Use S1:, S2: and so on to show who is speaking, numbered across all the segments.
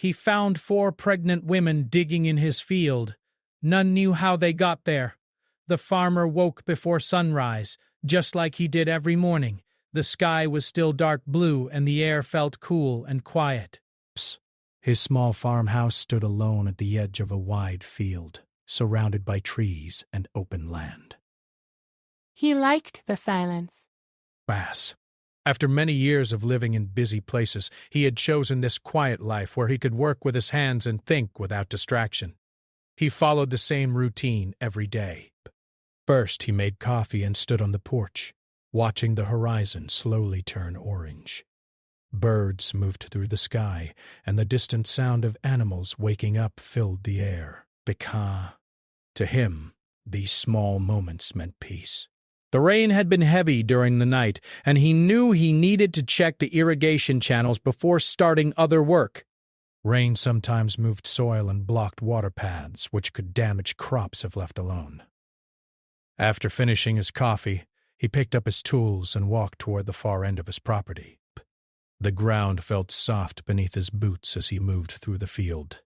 S1: He found 4 pregnant women digging in his field. None knew how they got there. The farmer woke before sunrise, just like he did every morning. The sky was still dark blue, and the air felt cool and quiet. His small farmhouse stood alone at the edge of a wide field, surrounded by trees and open land.
S2: He liked the silence.
S1: Bass. After many years of living in busy places, he had chosen this quiet life where he could work with his hands and think without distraction. He followed the same routine every day. First, he made coffee and stood on the porch, watching the horizon slowly turn orange. Birds moved through the sky, and the distant sound of animals waking up filled the air. Because, to him, these small moments meant peace. The rain had been heavy during the night, and he knew he needed to check the irrigation channels before starting other work. Rain sometimes moved soil and blocked water paths, which could damage crops if left alone. After finishing his coffee, he picked up his tools and walked toward the far end of his property. The ground felt soft beneath his boots as he moved through the field.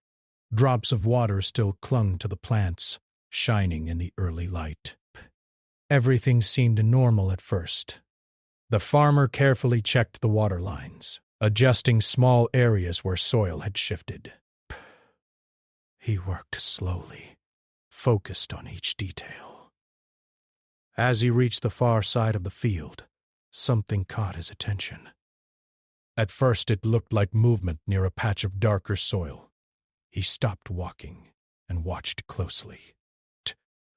S1: Drops of water still clung to the plants, shining in the early light. Everything seemed normal at first. The farmer carefully checked the water lines, adjusting small areas where soil had shifted. He worked slowly, focused on each detail. As he reached the far side of the field, something caught his attention. At first it looked like movement near a patch of darker soil. He stopped walking and watched closely.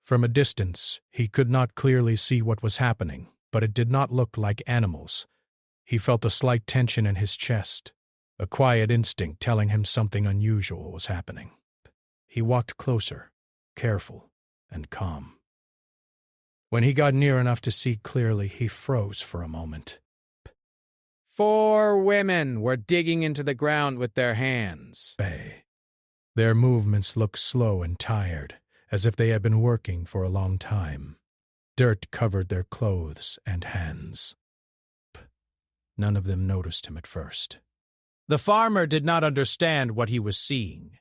S1: From a distance, he could not clearly see what was happening, but it did not look like animals. He felt a slight tension in his chest, a quiet instinct telling him something unusual was happening. He walked closer, careful and calm. When he got near enough to see clearly, he froze for a moment.
S3: 4 women were digging into the ground with their hands.
S1: Their movements looked slow and tired, as if they had been working for a long time. Dirt covered their clothes and hands. None of them noticed him at first. The farmer did not understand what he was seeing.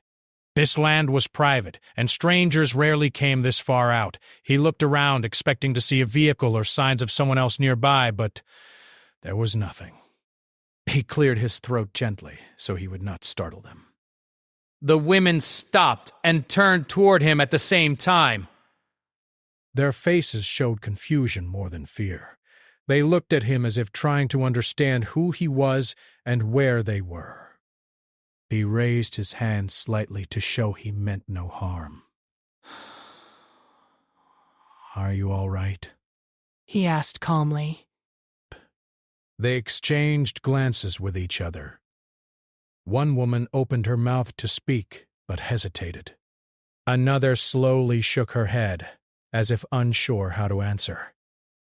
S1: This land was private, and strangers rarely came this far out. He looked around, expecting to see a vehicle or signs of someone else nearby, but there was nothing. He cleared his throat gently, so he would not startle them.
S3: The women stopped and turned toward him at the same time.
S1: Their faces showed confusion more than fear. They looked at him as if trying to understand who he was and where they were. He raised his hand slightly to show he meant no harm. "Are you all right?"
S2: He asked calmly.
S1: They exchanged glances with each other. One woman opened her mouth to speak, but hesitated. Another slowly shook her head, as if unsure how to answer.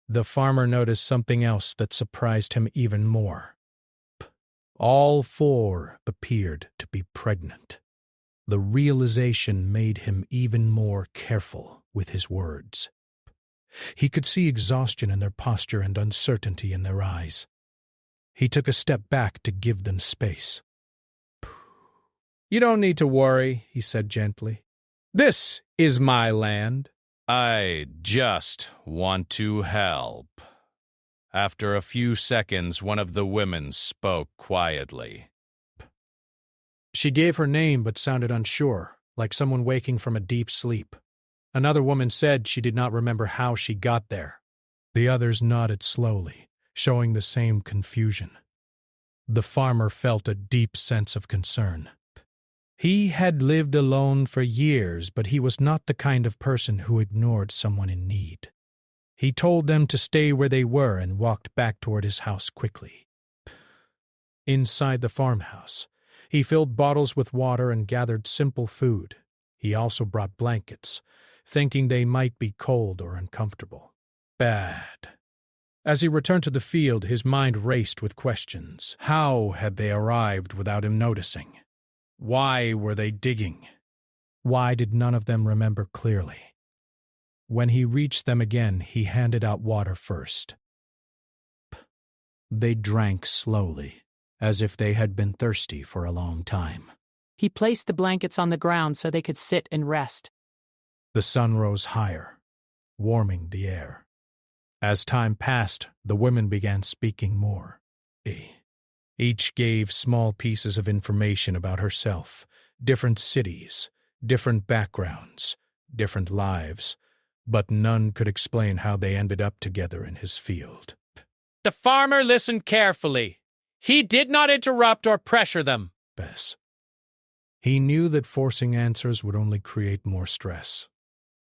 S1: The farmer noticed something else that surprised him even more. All 4 appeared to be pregnant. The realization made him even more careful with his words. He could see exhaustion in their posture and uncertainty in their eyes. He took a step back to give them space. "You don't need to worry," he said gently. "This is my land."
S3: I just want to help. After a few seconds, one of the women spoke quietly.
S1: She gave her name but sounded unsure, like someone waking from a deep sleep. Another woman said she did not remember how she got there. The others nodded slowly, showing the same confusion. The farmer felt a deep sense of concern. He had lived alone for years, but he was not the kind of person who ignored someone in need. He told them to stay where they were and walked back toward his house quickly. Inside the farmhouse, he filled bottles with water and gathered simple food. He also brought blankets, thinking they might be cold or uncomfortable. Bad. As he returned to the field, his mind raced with questions. How had they arrived without him noticing? Why were they digging? Why did none of them remember clearly? When he reached them again, he handed out water first. They drank slowly, as if they had been thirsty for a long time.
S2: He placed the blankets on the ground so they could sit and rest.
S1: The sun rose higher, warming the air. As time passed, the women began speaking more. Each gave small pieces of information about herself, different cities, different backgrounds, different lives, but none could explain how they ended up together in his field.
S3: The farmer listened carefully. He did not interrupt or pressure them.
S1: Bess. He knew that forcing answers would only create more stress.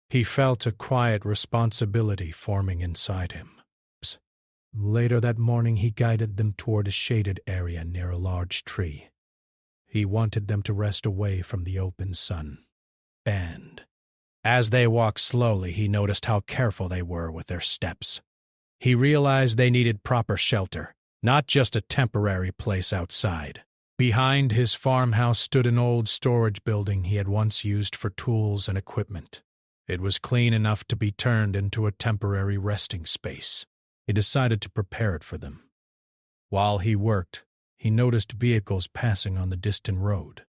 S1: He felt a quiet responsibility forming inside him. Later that morning, he guided them toward a shaded area near a large tree. He wanted them to rest away from the open sun. And as they walked slowly, he noticed how careful they were with their steps. He realized they needed proper shelter, not just a temporary place outside. Behind his farmhouse stood an old storage building he had once used for tools and equipment. It was clean enough to be turned into a temporary resting space. He decided to prepare it for them. While he worked, he noticed vehicles passing on the distant road.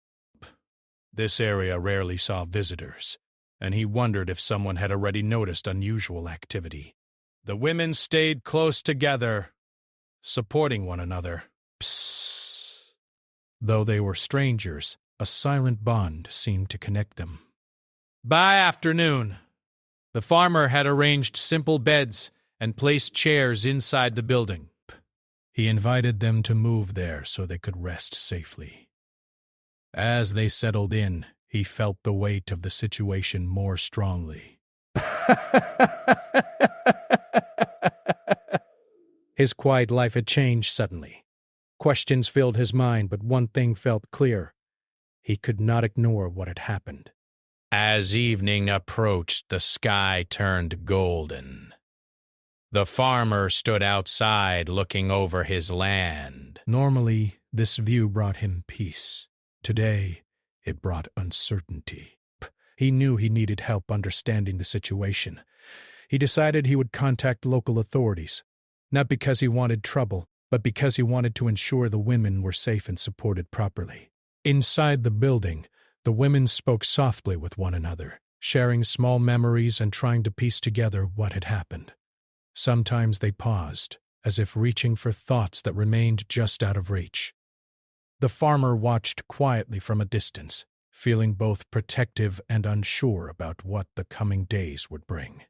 S1: This area rarely saw visitors, and he wondered if someone had already noticed unusual activity. The women stayed close together, supporting one another. Psst. Though they were strangers, a silent bond seemed to connect them. By afternoon, the farmer had arranged simple beds and placed chairs inside the building. He invited them to move there so they could rest safely. As they settled in, he felt the weight of the situation more strongly. His quiet life had changed suddenly. Questions filled his mind, but one thing felt clear. He could not ignore what had happened.
S3: As evening approached, the sky turned golden. The farmer stood outside looking over his land.
S1: Normally, this view brought him peace. Today, it brought uncertainty. He knew he needed help understanding the situation. He decided he would contact local authorities, not because he wanted trouble, but because he wanted to ensure the women were safe and supported properly. Inside the building, the women spoke softly with one another, sharing small memories and trying to piece together what had happened. Sometimes they paused, as if reaching for thoughts that remained just out of reach. The farmer watched quietly from a distance, feeling both protective and unsure about what the coming days would bring.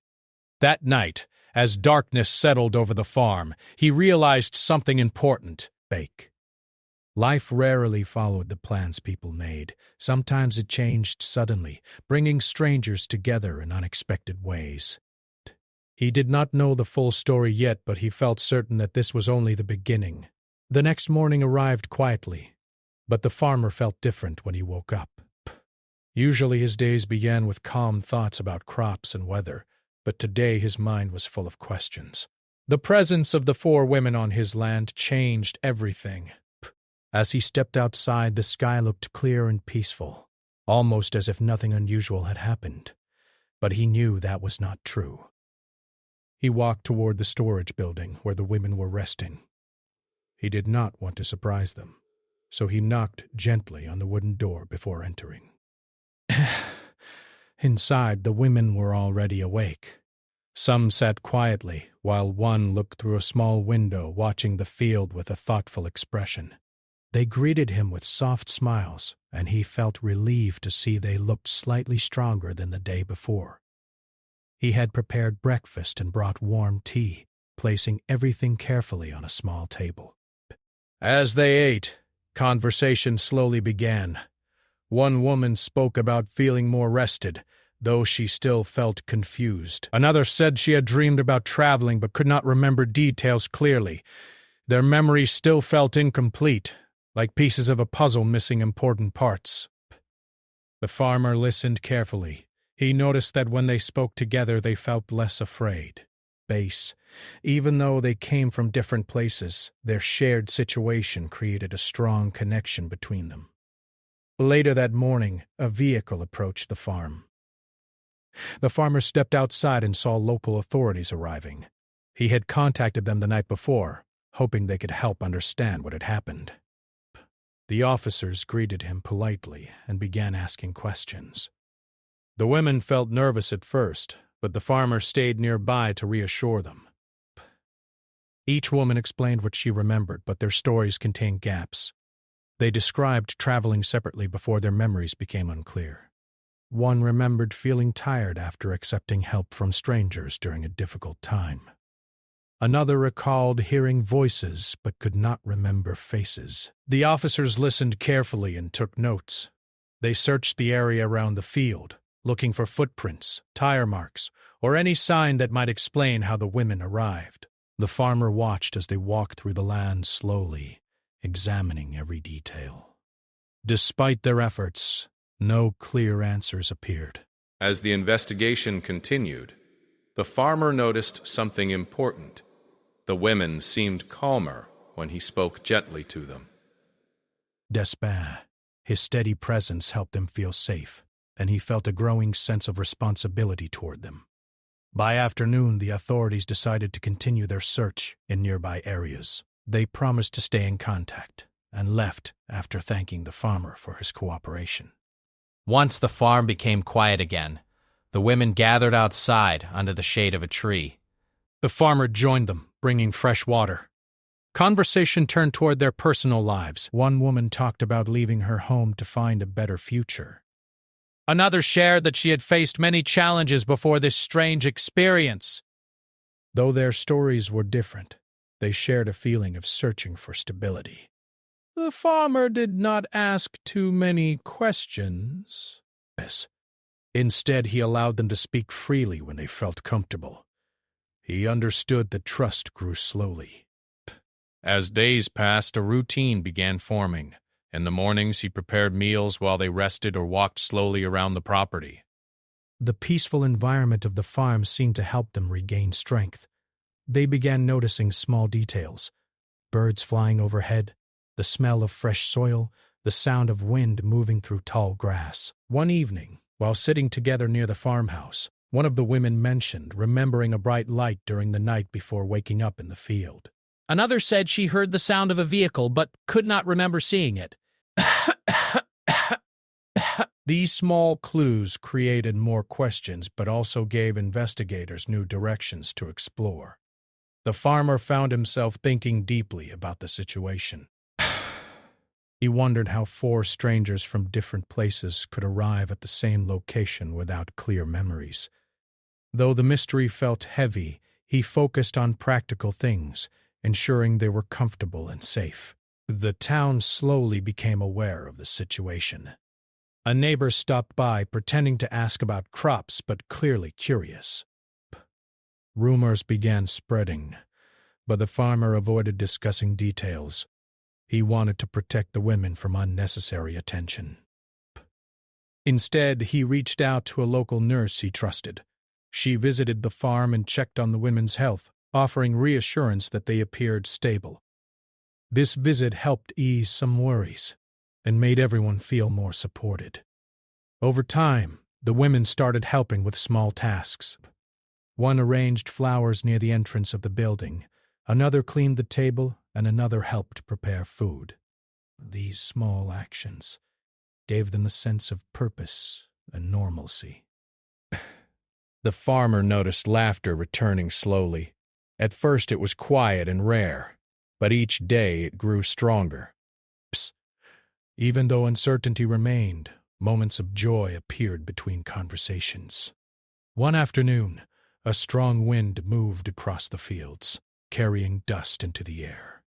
S1: That night, as darkness settled over the farm, he realized something important. Life rarely followed the plans people made. Sometimes it changed suddenly, bringing strangers together in unexpected ways. He did not know the full story yet, but he felt certain that this was only the beginning. The next morning arrived quietly, but the farmer felt different when he woke up. Usually his days began with calm thoughts about crops and weather, but today his mind was full of questions. The presence of the 4 women on his land changed everything. As he stepped outside, the sky looked clear and peaceful, almost as if nothing unusual had happened. But he knew that was not true. He walked toward the storage building where the women were resting. He did not want to surprise them, so he knocked gently on the wooden door before entering. Inside, the women were already awake. Some sat quietly, while one looked through a small window, watching the field with a thoughtful expression. They greeted him with soft smiles, and he felt relieved to see they looked slightly stronger than the day before. He had prepared breakfast and brought warm tea, placing everything carefully on a small table. As they ate, conversation slowly began. One woman spoke about feeling more rested, though she still felt confused. Another said she had dreamed about traveling but could not remember details clearly. Their memories still felt incomplete, like pieces of a puzzle missing important parts. The farmer listened carefully. He noticed that when they spoke together, they felt less afraid. Even though they came from different places, their shared situation created a strong connection between them. Later that morning, a vehicle approached the farm. The farmer stepped outside and saw local authorities arriving. He had contacted them the night before, hoping they could help understand what had happened. The officers greeted him politely and began asking questions. The women felt nervous at first, but the farmer stayed nearby to reassure them. Each woman explained what she remembered, but their stories contained gaps. They described traveling separately before their memories became unclear. One remembered feeling tired after accepting help from strangers during a difficult time. Another recalled hearing voices but could not remember faces. The officers listened carefully and took notes. They searched the area around the field, looking for footprints, tire marks, or any sign that might explain how the women arrived. The farmer watched as they walked through the land slowly, examining every detail. Despite their efforts, no clear answers appeared.
S4: As the investigation continued, the farmer noticed something important. The women seemed calmer when he spoke gently to them.
S1: Despin, his steady presence helped them feel safe, and he felt a growing sense of responsibility toward them. By afternoon, the authorities decided to continue their search in nearby areas. They promised to stay in contact and left after thanking the farmer for his cooperation.
S3: Once the farm became quiet again, the women gathered outside under the shade of a tree.
S1: The farmer joined them, bringing fresh water. Conversation turned toward their personal lives. One woman talked about leaving her home to find a better future. Another shared that she had faced many challenges before this strange experience. Though their stories were different, they shared a feeling of searching for stability. The farmer did not ask too many questions. Instead, he allowed them to speak freely when they felt comfortable. He understood that trust grew slowly.
S3: As days passed, a routine began forming. In the mornings, he prepared meals while they rested or walked slowly around the property.
S1: The peaceful environment of the farm seemed to help them regain strength. They began noticing small details: birds flying overhead, the smell of fresh soil, the sound of wind moving through tall grass. One evening, while sitting together near the farmhouse, one of the women mentioned remembering a bright light during the night before waking up in the field. Another said she heard the sound of a vehicle but could not remember seeing it. These small clues created more questions but also gave investigators new directions to explore. The farmer found himself thinking deeply about the situation. He wondered how four strangers from different places could arrive at the same location without clear memories. Though the mystery felt heavy, he focused on practical things, ensuring they were comfortable and safe. The town slowly became aware of the situation. A neighbor stopped by, pretending to ask about crops but clearly curious. Rumors began spreading, but the farmer avoided discussing details. He wanted to protect the women from unnecessary attention. Instead, he reached out to a local nurse he trusted. She visited the farm and checked on the women's health, offering reassurance that they appeared stable. This visit helped ease some worries and made everyone feel more supported. Over time, the women started helping with small tasks. One arranged flowers near the entrance of the building, another cleaned the table, and another helped prepare food. These small actions gave them a sense of purpose and normalcy. The farmer noticed laughter returning slowly. At first it was quiet and rare, but each day it grew stronger. Even though uncertainty remained, moments of joy appeared between conversations. One afternoon, a strong wind moved across the fields, carrying dust into the air.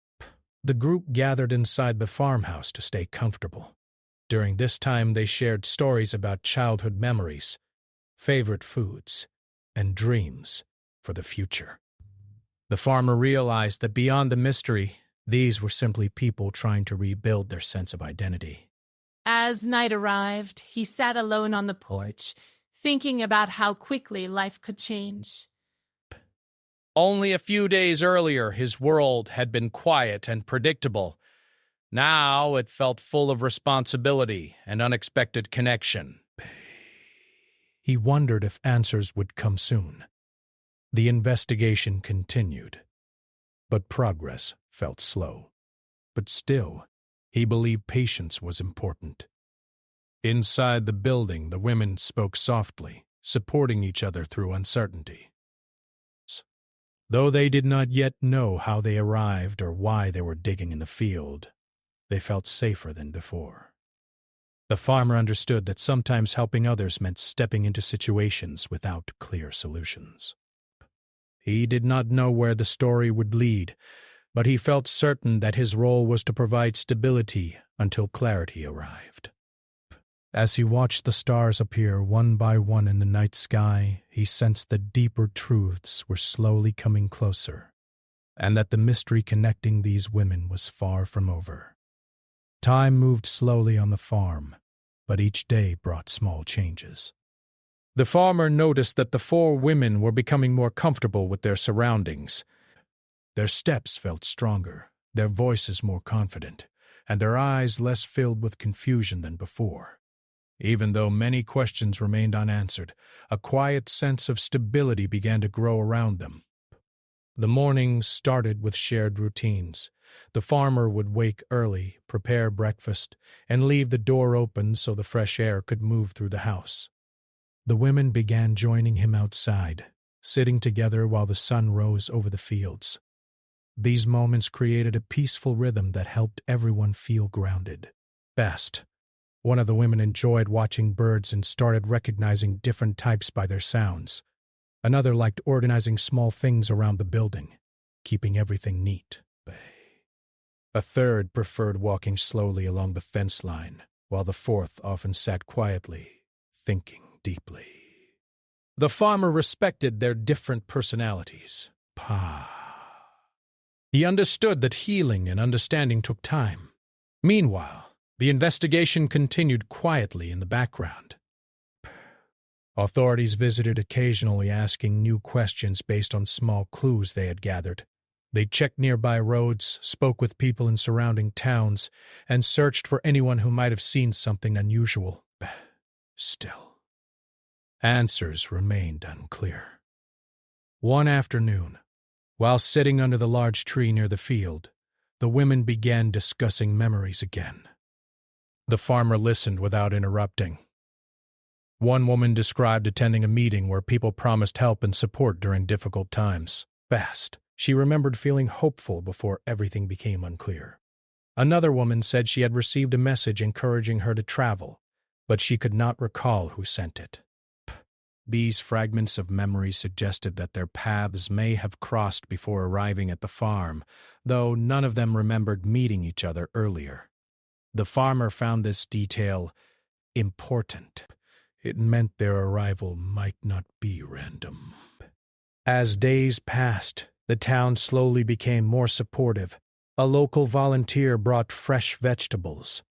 S1: The group gathered inside the farmhouse to stay comfortable. During this time, they shared stories about childhood memories, favorite foods, and dreams for the future. The farmer realized that beyond the mystery, these were simply people trying to rebuild their sense of identity.
S2: As night arrived, he sat alone on the porch, thinking about how quickly life could change.
S1: Only a few days earlier, his world had been quiet and predictable. Now it felt full of responsibility and unexpected connection. He wondered if answers would come soon. The investigation continued, but progress felt slow. But still, He believed patience was important. Inside the building, the women spoke softly, supporting each other through uncertainty. Though they did not yet know how they arrived or why they were digging in the field, they felt safer than before. The farmer understood that sometimes helping others meant stepping into situations without clear solutions. He did not know where the story would lead, but he felt certain that his role was to provide stability until clarity arrived. As he watched the stars appear one by one in the night sky, he sensed that deeper truths were slowly coming closer, and that the mystery connecting these women was far from over. Time moved slowly on the farm, but each day brought small changes. The farmer noticed that the four women were becoming more comfortable with their surroundings. Their steps felt stronger, their voices more confident, and their eyes less filled with confusion than before. Even though many questions remained unanswered, a quiet sense of stability began to grow around them. The mornings started with shared routines. The farmer would wake early, prepare breakfast, and leave the door open so the fresh air could move through the house. The women began joining him outside, sitting together while the sun rose over the fields. These moments created a peaceful rhythm that helped everyone feel grounded. Best, one of the women enjoyed watching birds and started recognizing different types by their sounds. Another liked organizing small things around the building, keeping everything neat. A third preferred walking slowly along the fence line, while the fourth often sat quietly, thinking deeply. The farmer respected their different personalities. He understood that healing and understanding took time. Meanwhile, the investigation continued quietly in the background. Authorities visited occasionally, asking new questions based on small clues they had gathered. They checked nearby roads, spoke with people in surrounding towns, and searched for anyone who might have seen something unusual. Still, answers remained unclear. One afternoon, while sitting under the large tree near the field, the women began discussing memories again. The farmer listened without interrupting. One woman described attending a meeting where people promised help and support during difficult times. Best, she remembered feeling hopeful before everything became unclear. Another woman said she had received a message encouraging her to travel, but she could not recall who sent it. These fragments of memory suggested that their paths may have crossed before arriving at the farm, though none of them remembered meeting each other earlier. The farmer found this detail important. It meant their arrival might not be random. As days passed, the town slowly became more supportive. A local volunteer brought fresh vegetables.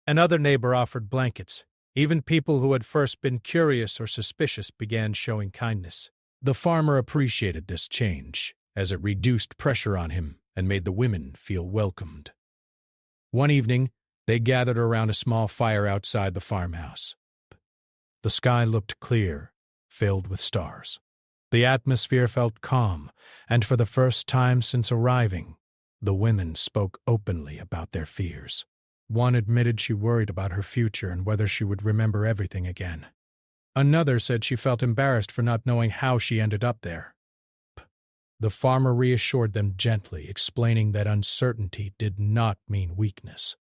S1: Another neighbor offered blankets. Even people who had first been curious or suspicious began showing kindness. The farmer appreciated this change, as it reduced pressure on him and made the women feel welcomed. One evening, they gathered around a small fire outside the farmhouse. The sky looked clear, filled with stars. The atmosphere felt calm, and for the first time since arriving, the women spoke openly about their fears. One admitted she worried about her future and whether she would remember everything again. Another said she felt embarrassed for not knowing how she ended up there. The farmer reassured them gently, explaining that uncertainty did not mean weakness.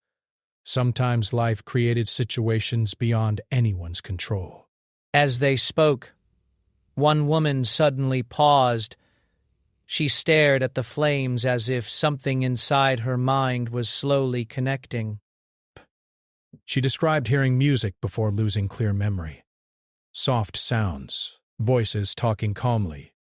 S1: Sometimes life created situations beyond anyone's control.
S5: As they spoke, one woman suddenly paused. She stared at the flames as if something inside her mind was slowly connecting.
S1: She described hearing music before losing clear memory. Soft sounds, voices talking calmly,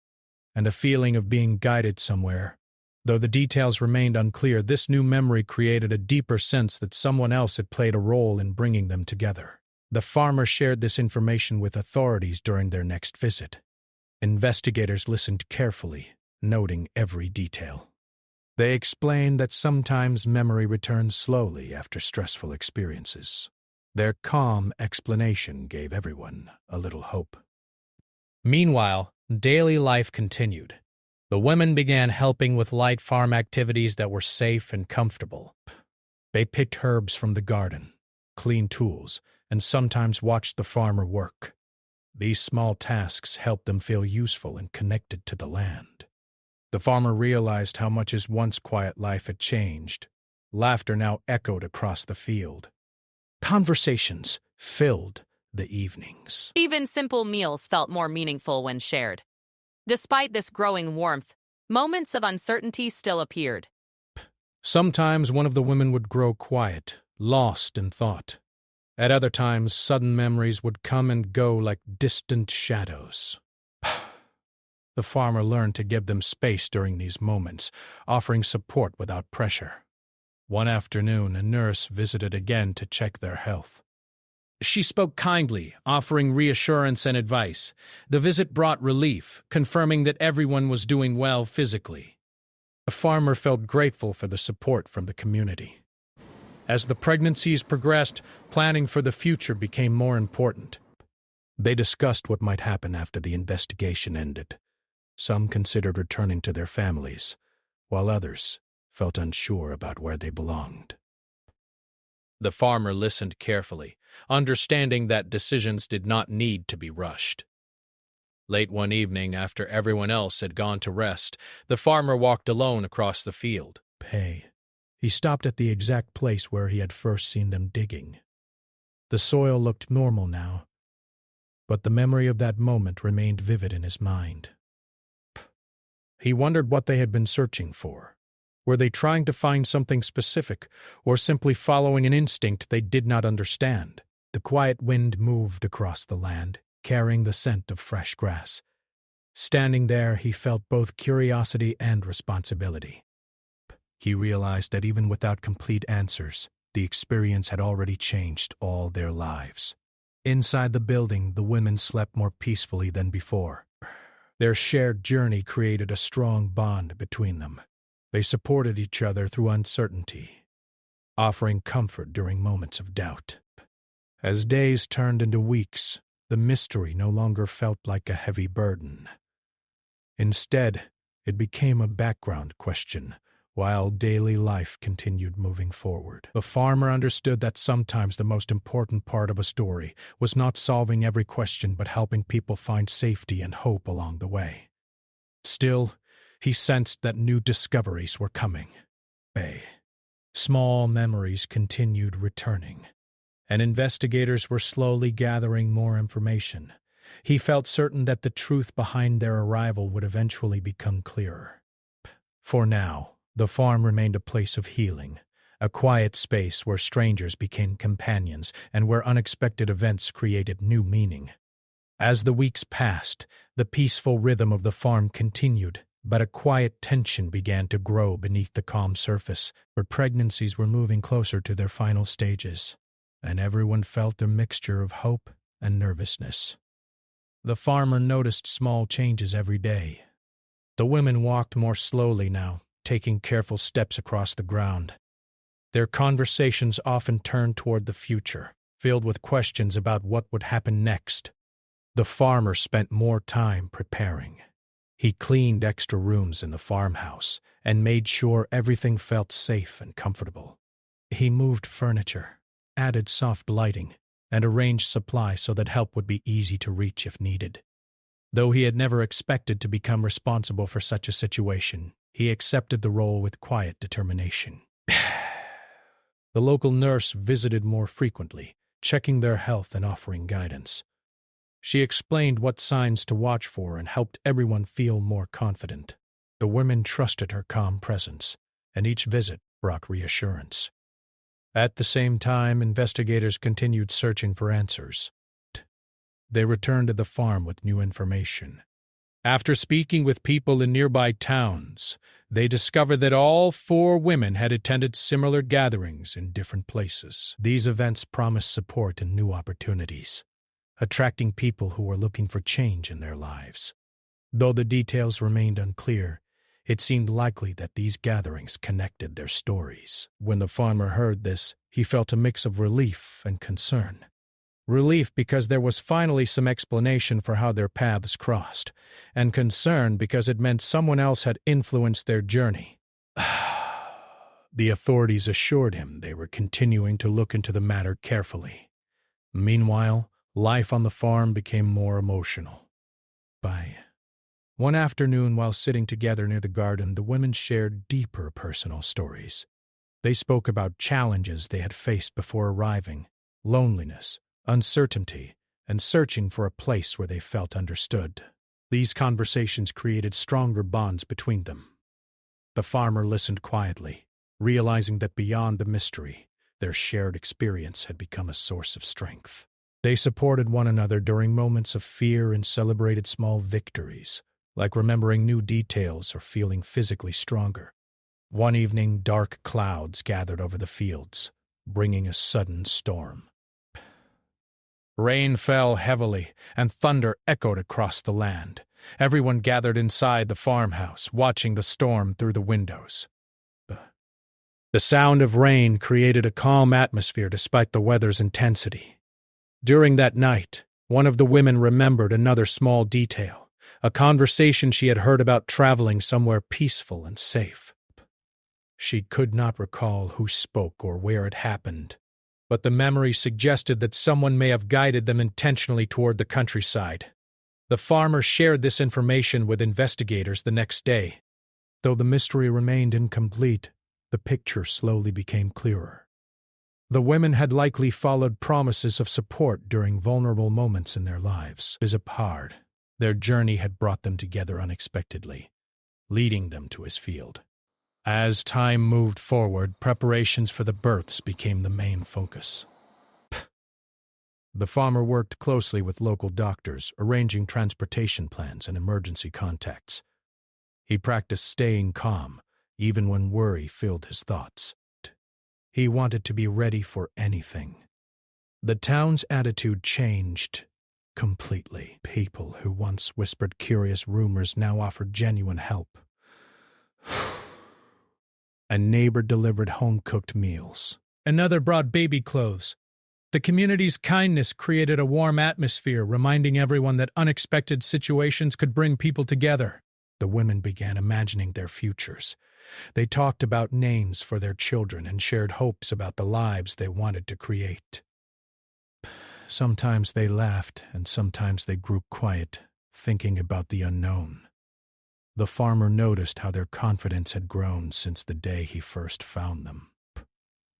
S1: and a feeling of being guided somewhere. Though the details remained unclear, this new memory created a deeper sense that someone else had played a role in bringing them together. The farmer shared this information with authorities during their next visit. Investigators listened carefully, noting every detail. They explained that sometimes memory returns slowly after stressful experiences. Their calm explanation gave everyone a little hope.
S3: Meanwhile, daily life continued. The women began helping with light farm activities that were safe and comfortable.
S1: They picked herbs from the garden, cleaned tools, and sometimes watched the farmer work. These small tasks helped them feel useful and connected to the land. The farmer realized how much his once quiet life had changed. Laughter now echoed across the field. Conversations filled the evenings.
S6: Even simple meals felt more meaningful when shared. Despite this growing warmth, moments of uncertainty still appeared.
S1: Sometimes one of the women would grow quiet, lost in thought. At other times, sudden memories would come and go like distant shadows. The farmer learned to give them space during these moments, offering support without pressure. One afternoon, a nurse visited again to check their health. She spoke kindly, offering reassurance and advice. The visit brought relief, confirming that everyone was doing well physically. The farmer felt grateful for the support from the community. As the pregnancies progressed, planning for the future became more important. They discussed what might happen after the investigation ended. Some considered returning to their families, while others felt unsure about where they belonged.
S3: The farmer listened carefully, understanding that decisions did not need to be rushed. Late one evening, after everyone else had gone to rest, the farmer walked alone across the field.
S1: He stopped at the exact place where he had first seen them digging. The soil looked normal now, but the memory of that moment remained vivid in his mind. He wondered what they had been searching for. Were they trying to find something specific, or simply following an instinct they did not understand? The quiet wind moved across the land, carrying the scent of fresh grass. Standing there, he felt both curiosity and responsibility. He realized that even without complete answers, the experience had already changed all their lives. Inside the building, the women slept more peacefully than before. Their shared journey created a strong bond between them. They supported each other through uncertainty, offering comfort during moments of doubt. As days turned into weeks, the mystery no longer felt like a heavy burden. Instead, it became a background question, while daily life continued moving forward. The farmer understood that sometimes the most important part of a story was not solving every question but helping people find safety and hope along the way. Still, he sensed that new discoveries were coming. Small memories continued returning, and investigators were slowly gathering more information. He felt certain that the truth behind their arrival would eventually become clearer. For now, the farm remained a place of healing, a quiet space where strangers became companions and where unexpected events created new meaning. As the weeks passed, the peaceful rhythm of the farm continued, but a quiet tension began to grow beneath the calm surface, where pregnancies were moving closer to their final stages, and everyone felt a mixture of hope and nervousness. The farmer noticed small changes every day. The women walked more slowly now, taking careful steps across the ground. Their conversations often turned toward the future, filled with questions about what would happen next. The farmer spent more time preparing. He cleaned extra rooms in the farmhouse and made sure everything felt safe and comfortable. He moved furniture, added soft lighting, and arranged supplies so that help would be easy to reach if needed. Though he had never expected to become responsible for such a situation, he accepted the role with quiet determination. The local nurse visited more frequently, checking their health and offering guidance. She explained what signs to watch for and helped everyone feel more confident. The women trusted her calm presence, and each visit brought reassurance. At the same time, investigators continued searching for answers. They returned to the farm with new information. After speaking with people in nearby towns, they discovered that all 4 women had attended similar gatherings in different places. These events promised support and new opportunities, attracting people who were looking for change in their lives. Though the details remained unclear, it seemed likely that these gatherings connected their stories. When the farmer heard this, he felt a mix of relief and concern. Relief because there was finally some explanation for how their paths crossed, and concern because it meant someone else had influenced their journey. the authorities assured him they were continuing to look into the matter carefully. Meanwhile, life on the farm became more emotional. One afternoon, while sitting together near the garden, the women shared deeper personal stories. They spoke about challenges they had faced before arriving, loneliness, uncertainty, and searching for a place where they felt understood. These conversations created stronger bonds between them. The farmer listened quietly, realizing that beyond the mystery, their shared experience had become a source of strength. They supported one another during moments of fear and celebrated small victories, like remembering new details or feeling physically stronger. One evening, dark clouds gathered over the fields, bringing a sudden storm. Rain fell heavily, and thunder echoed across the land. Everyone gathered inside the farmhouse, watching the storm through the windows. The sound of rain created a calm atmosphere despite the weather's intensity. During that night, one of the women remembered another small detail, a conversation she had heard about traveling somewhere peaceful and safe. She could not recall who spoke or where it happened, but the memory suggested that someone may have guided them intentionally toward the countryside. The farmer shared this information with investigators the next day. Though the mystery remained incomplete, the picture slowly became clearer. The women had likely followed promises of support during vulnerable moments in their lives. Hard. Their journey had brought them together unexpectedly, leading them to his field. As time moved forward, preparations for the births became the main focus. The farmer worked closely with local doctors, arranging transportation plans and emergency contacts. He practiced staying calm, even when worry filled his thoughts. He wanted to be ready for anything. The town's attitude changed completely. People who once whispered curious rumors now offered genuine help. A neighbor delivered home-cooked meals. Another brought baby clothes. The community's kindness created a warm atmosphere, reminding everyone that unexpected situations could bring people together. The women began imagining their futures. They talked about names for their children and shared hopes about the lives they wanted to create. Sometimes they laughed, and sometimes they grew quiet, thinking about the unknown. The farmer noticed how their confidence had grown since the day he first found them.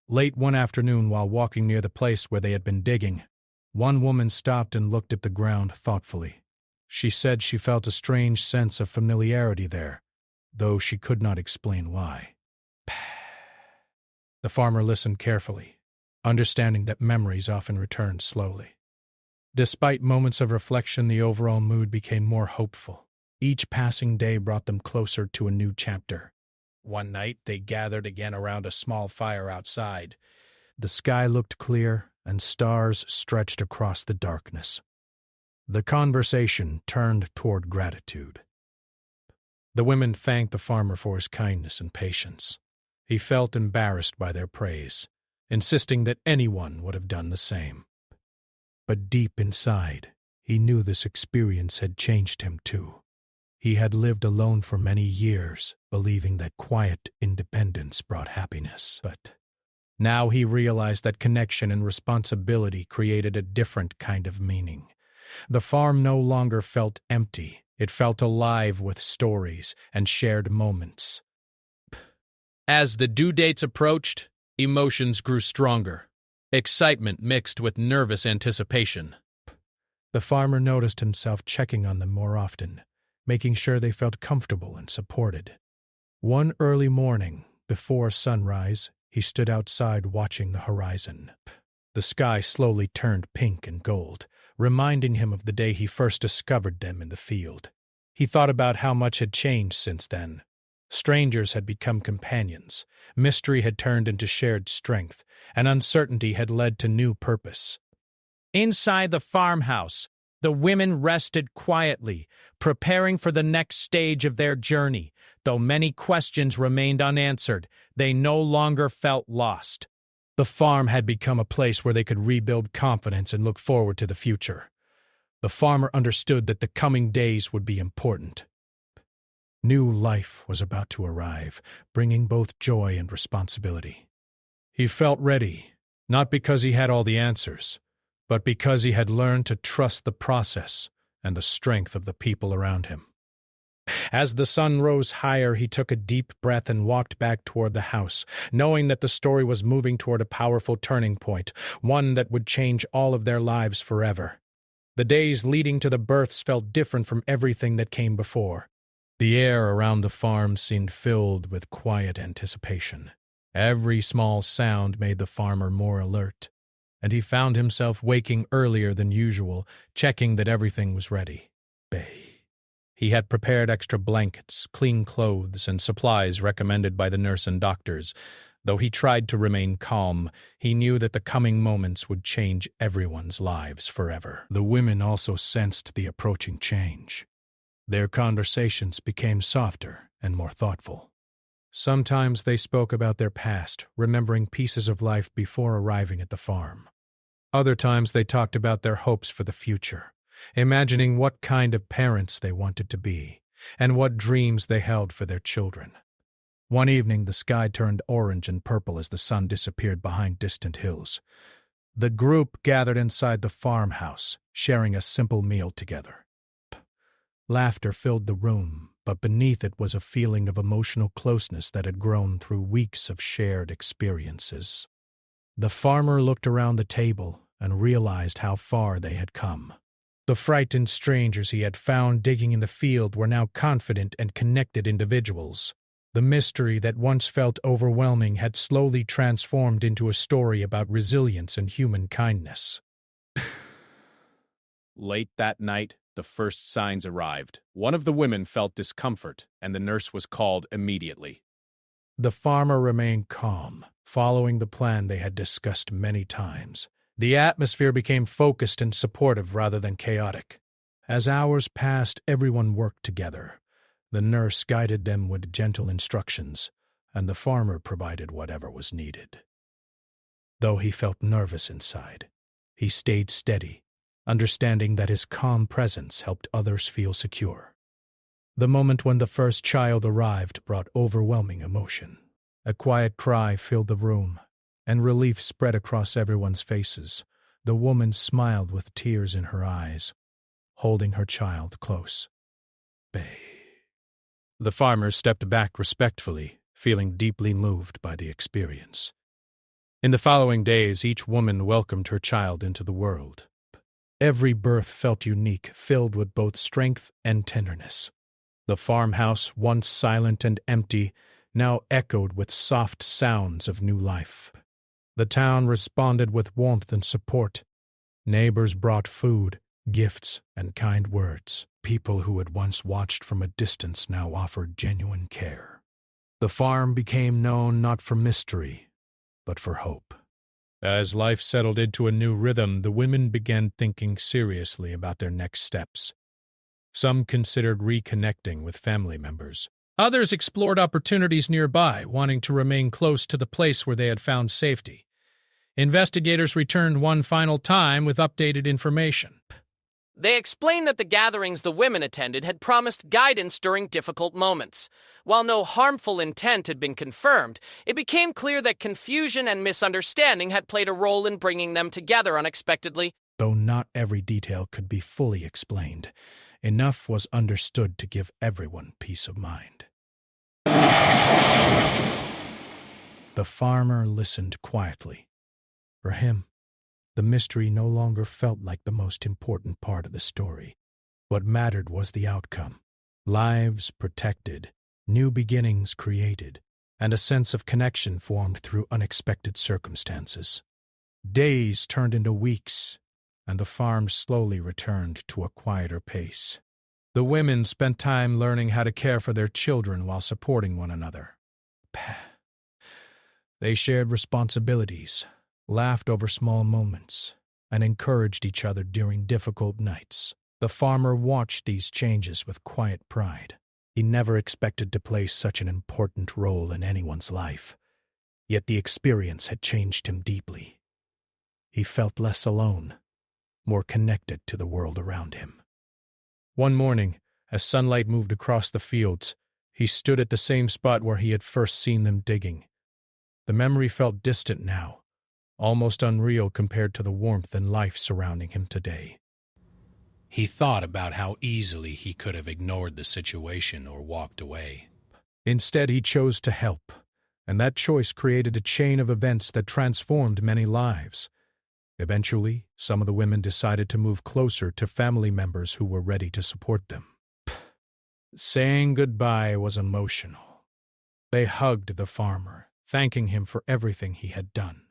S1: Late one afternoon, while walking near the place where they had been digging, one woman stopped and looked at the ground thoughtfully. She said she felt a strange sense of familiarity there, though she could not explain why. The farmer listened carefully, understanding that memories often return slowly. Despite moments of reflection, the overall mood became more hopeful. Each passing day brought them closer to a new chapter. One night, they gathered again around a small fire outside. The sky looked clear, and stars stretched across the darkness. The conversation turned toward gratitude. The women thanked the farmer for his kindness and patience. He felt embarrassed by their praise, insisting that anyone would have done the same. But deep inside, he knew this experience had changed him too. He had lived alone for many years, believing that quiet independence brought happiness. But now he realized that connection and responsibility created a different kind of meaning. The farm no longer felt empty. It felt alive with stories and shared moments.
S3: As the due dates approached, emotions grew stronger. Excitement mixed with nervous anticipation.
S1: The farmer noticed himself checking on them more often, making sure they felt comfortable and supported. One early morning, before sunrise, he stood outside watching the horizon. The sky slowly turned pink and gold, reminding him of the day he first discovered them in the field. He thought about how much had changed since then. Strangers had become companions, mystery had turned into shared strength, and uncertainty had led to new purpose. Inside the farmhouse, the women rested quietly, preparing for the next stage of their journey. Though many questions remained unanswered, they no longer felt lost. The farm had become a place where they could rebuild confidence and look forward to the future. The farmer understood that the coming days would be important. New life was about to arrive, bringing both joy and responsibility. He felt ready, not because he had all the answers, but because he had learned to trust the process and the strength of the people around him. As the sun rose higher, he took a deep breath and walked back toward the house, knowing that the story was moving toward a powerful turning point, one that would change all of their lives forever. The days leading to the births felt different from everything that came before. The air around the farm seemed filled with quiet anticipation. Every small sound made the farmer more alert, and he found himself waking earlier than usual, checking that everything was ready. He had prepared extra blankets, clean clothes, and supplies recommended by the nurse and doctors. Though he tried to remain calm, he knew that the coming moments would change everyone's lives forever. The women also sensed the approaching change. Their conversations became softer and more thoughtful. Sometimes they spoke about their past, remembering pieces of life before arriving at the farm. Other times they talked about their hopes for the future, imagining what kind of parents they wanted to be, and what dreams they held for their children. One evening the sky turned orange and purple as the sun disappeared behind distant hills. The group gathered inside the farmhouse, sharing a simple meal together. Laughter filled the room, but beneath it was a feeling of emotional closeness that had grown through weeks of shared experiences. The farmer looked around the table and realized how far they had come. The frightened strangers he had found digging in the field were now confident and connected individuals. The mystery that once felt overwhelming had slowly transformed into a story about resilience and human kindness.
S3: Late that night, the first signs arrived. One of the women felt discomfort, and the nurse was called immediately.
S1: The farmer remained calm, following the plan they had discussed many times. The atmosphere became focused and supportive rather than chaotic. As hours passed, everyone worked together. The nurse guided them with gentle instructions, and the farmer provided whatever was needed. Though he felt nervous inside, he stayed steady, understanding that his calm presence helped others feel secure. The moment when the first child arrived brought overwhelming emotion. A quiet cry filled the room, and relief spread across everyone's faces. The woman smiled with tears in her eyes, holding her child close. The farmer stepped back respectfully, feeling deeply moved by the experience. In the following days, each woman welcomed her child into the world. Every birth felt unique, filled with both strength and tenderness. The farmhouse, once silent and empty, now echoed with soft sounds of new life. The town responded with warmth and support. Neighbors brought food, gifts, and kind words. People who had once watched from a distance now offered genuine care. The farm became known not for mystery, but for hope. As life settled into a new rhythm, the women began thinking seriously about their next steps. Some considered reconnecting with family members. Others explored opportunities nearby, wanting to remain close to the place where they had found safety. Investigators returned one final time with updated information.
S7: They explained that the gatherings the women attended had promised guidance during difficult moments. While no harmful intent had been confirmed, it became clear that confusion and misunderstanding had played a role in bringing them together unexpectedly.
S1: Though not every detail could be fully explained, enough was understood to give everyone peace of mind. The farmer listened quietly. For him, the mystery no longer felt like the most important part of the story. What mattered was the outcome. Lives protected, new beginnings created, and a sense of connection formed through unexpected circumstances. Days turned into weeks, and the farm slowly returned to a quieter pace. The women spent time learning how to care for their children while supporting one another. They shared responsibilities, laughed over small moments, and encouraged each other during difficult nights. The farmer watched these changes with quiet pride. He never expected to play such an important role in anyone's life, yet the experience had changed him deeply. He felt less alone, more connected to the world around him. One morning, as sunlight moved across the fields, He stood at the same spot where he had first seen them digging. The memory felt distant now, almost unreal compared to the warmth and life surrounding him today.
S3: He thought about how easily he could have ignored the situation or walked away.
S1: Instead, he chose to help, and that choice created a chain of events that transformed many lives. Eventually, some of the women decided to move closer to family members who were ready to support them. Saying goodbye was emotional. They hugged the farmer, thanking him for everything he had done.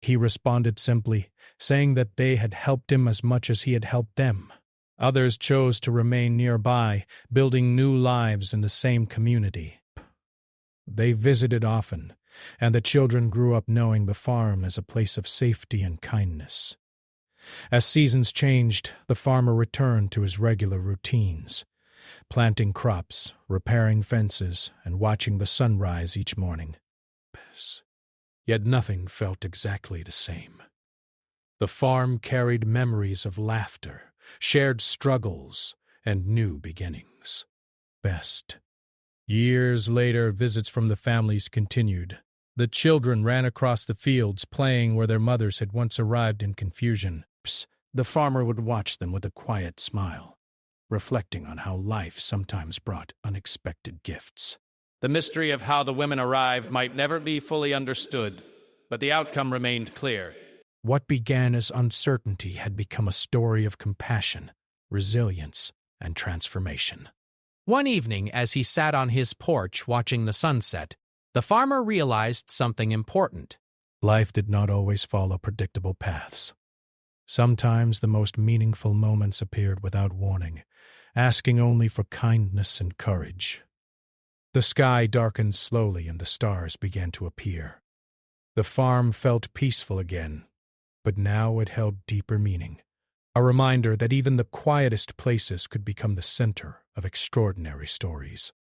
S1: He responded simply, saying that they had helped him as much as he had helped them. Others chose to remain nearby, building new lives in the same community. They visited often, and the children grew up knowing the farm as a place of safety and kindness. As seasons changed, the farmer returned to his regular routines, planting crops, repairing fences, and watching the sun rise each morning. Yet nothing felt exactly the same. The farm carried memories of laughter, shared struggles, and new beginnings. Years later, visits from the families continued. The children ran across the fields, playing where their mothers had once arrived in confusion. The farmer would watch them with a quiet smile, reflecting on how life sometimes brought unexpected gifts.
S3: The mystery of how the women arrived might never be fully understood, but the outcome remained clear.
S1: What began as uncertainty had become a story of compassion, resilience, and transformation.
S3: One evening, as he sat on his porch watching the sunset, the farmer realized something important.
S1: Life did not always follow predictable paths. Sometimes the most meaningful moments appeared without warning, asking only for kindness and courage. The sky darkened slowly and the stars began to appear. The farm felt peaceful again, but now it held deeper meaning, a reminder that even the quietest places could become the center of extraordinary stories.